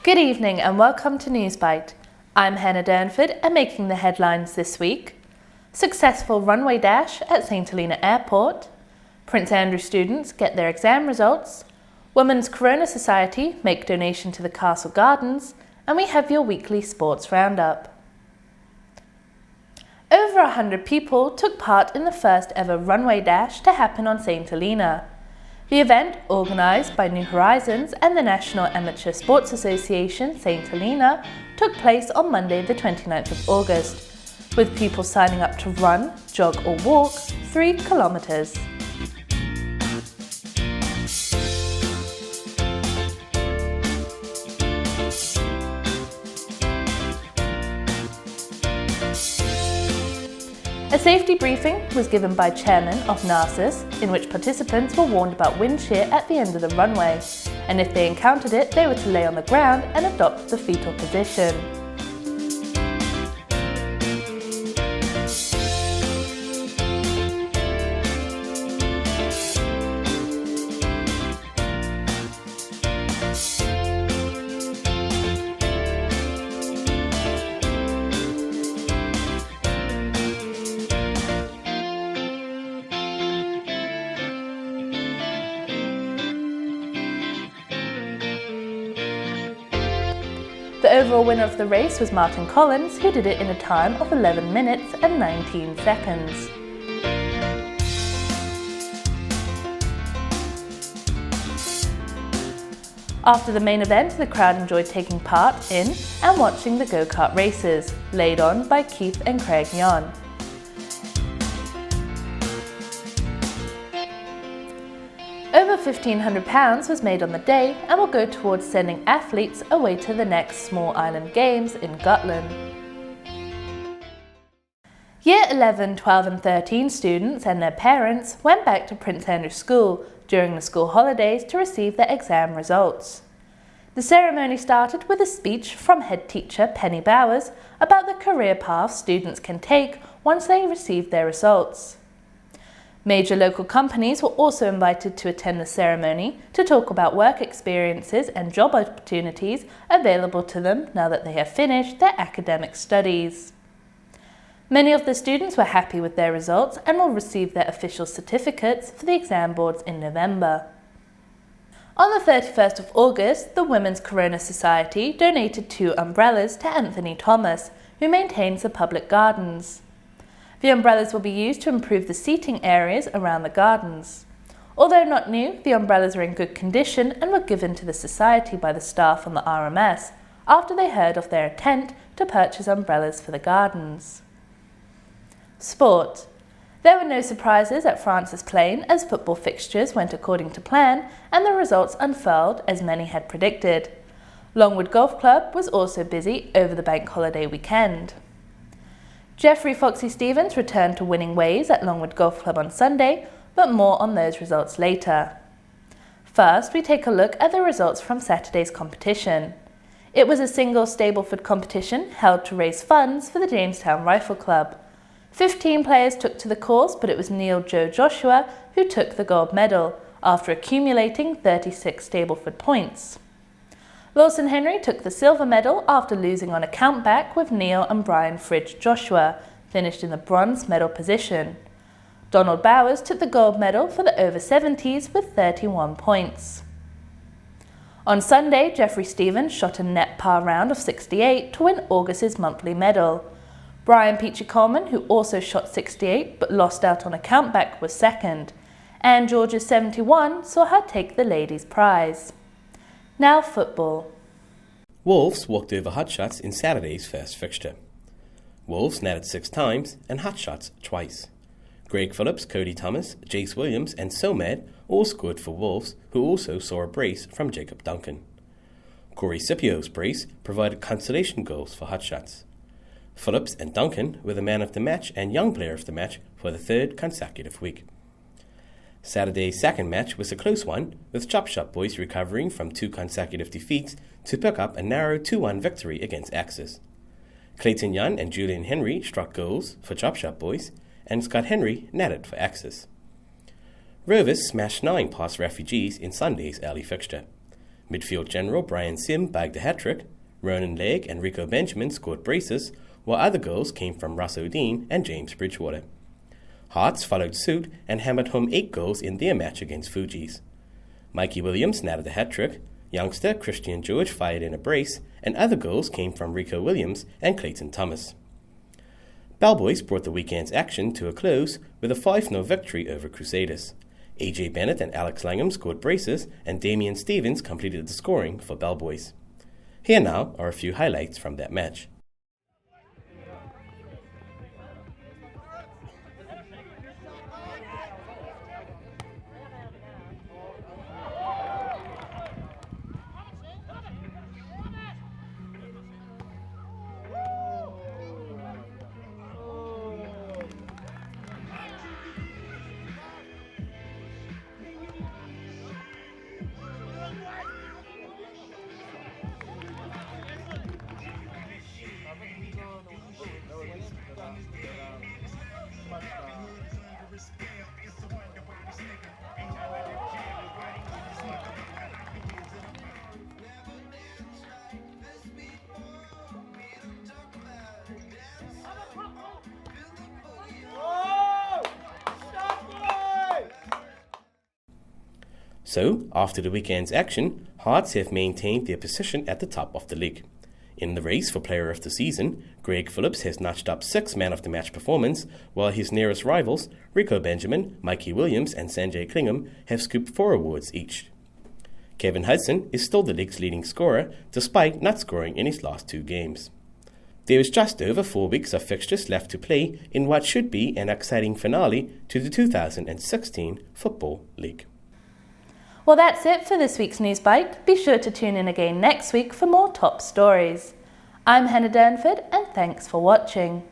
Good evening and welcome to Newsbite. I'm Hannah Durnford and making the headlines this week. Successful runway dash at St. Helena Airport. Prince Andrew students get their exam results. Women's Corona Society make donation to the Castle Gardens. And we have your weekly sports roundup. Over 100 people took part in the first ever runway dash to happen on St. Helena. The event, organised by New Horizons and the National Amateur Sports Association St. Helena, took place on Monday the 29th of August, with people signing up to run, jog or walk 3 kilometres. A safety briefing was given by Chairman of NARCIS, in which participants were warned about wind shear at the end of the runway, and if they encountered it, they were to lay on the ground and adopt the fetal position. The overall winner of the race was Martin Collins, who did it in a time of 11 minutes and 19 seconds. After the main event, the crowd enjoyed taking part in and watching the go-kart races, laid on by Keith and Craig Yon. Over £1,500 was made on the day and will go towards sending athletes away to the next Small Island Games in Gutland. Year 11, 12 and 13 students and their parents went back to Prince Andrew School during the school holidays to receive their exam results. The ceremony started with a speech from head teacher Penny Bowers about the career path students can take once they receive their results. Major local companies were also invited to attend the ceremony to talk about work experiences and job opportunities available to them now that they have finished their academic studies. Many of the students were happy with their results and will receive their official certificates for the exam boards in November. On the 31st of August, the Women's Corona Society donated 2 umbrellas to Anthony Thomas, who maintains the public gardens. The umbrellas will be used to improve the seating areas around the gardens. Although not new, the umbrellas are in good condition and were given to the society by the staff on the RMS after they heard of their intent to purchase umbrellas for the gardens. Sport. There were no surprises at Francis Plain as football fixtures went according to plan and the results unfurled as many had predicted. Longwood Golf Club was also busy over the bank holiday weekend. Jeffrey Foxy Stevens returned to winning ways at Longwood Golf Club on Sunday, but more on those results later. First, we take a look at the results from Saturday's competition. It was a single Stableford competition held to raise funds for the Jamestown Rifle Club. 15 players took to the course, but it was Neil Joe Joshua who took the gold medal after accumulating 36 Stableford points. Lawson Henry took the silver medal after losing on a countback with Neil and Brian Fridge Joshua, finished in the bronze medal position. Donald Bowers took the gold medal for the over 70s with 31 points. On Sunday, Jeffrey Stevens shot a net par round of 68 to win August's monthly medal. Brian Peachy Coleman, who also shot 68 but lost out on a countback, was second. Anne George's 71 saw her take the ladies' prize. Now football. Wolves walked over Hotshots in Saturday's first fixture. Wolves netted 6 times and Hotshots twice. Greg Phillips, Cody Thomas, Jace Williams and Somed all scored for Wolves, who also saw a brace from Jacob Duncan. Corey Scipio's brace provided consolation goals for Hotshots. Phillips and Duncan were the man of the match and young player of the match for the 3rd consecutive week. Saturday's second match was a close one, with Chop Shop Boys recovering from 2 consecutive defeats to pick up a narrow 2-1 victory against Axis. Clayton Young and Julian Henry struck goals for Chop Shop Boys, and Scott Henry netted for Axis. Rovers smashed 9 past Refugees in Sunday's early fixture. Midfield general Brian Sim bagged a hat-trick, Ronan Legg and Rico Benjamin scored braces, while other goals came from Russ O'Dean and James Bridgewater. Hearts followed suit and hammered home 8 goals in their match against Fuji's. Mikey Williams nabbed a hat-trick, youngster Christian George fired in a brace, and other goals came from Rico Williams and Clayton Thomas. Bellboys brought the weekend's action to a close with a 5-0 victory over Crusaders. AJ Bennett and Alex Langham scored braces, and Damian Stevens completed the scoring for Bellboys. Here now are a few highlights from that match. So, after the weekend's action, Hearts have maintained their position at the top of the league. In the race for Player of the Season, Greg Phillips has notched up 6 Man of the Match performance, while his nearest rivals, Rico Benjamin, Mikey Williams and Sanjay Klingam, have scooped 4 awards each. Kevin Hudson is still the league's leading scorer, despite not scoring in his last 2 games. There is just over 4 weeks of fixtures left to play in what should be an exciting finale to the 2016 Football League. Well, that's it for this week's Newsbite. Be sure to tune in again next week for more top stories. I'm Hannah Durnford, and thanks for watching.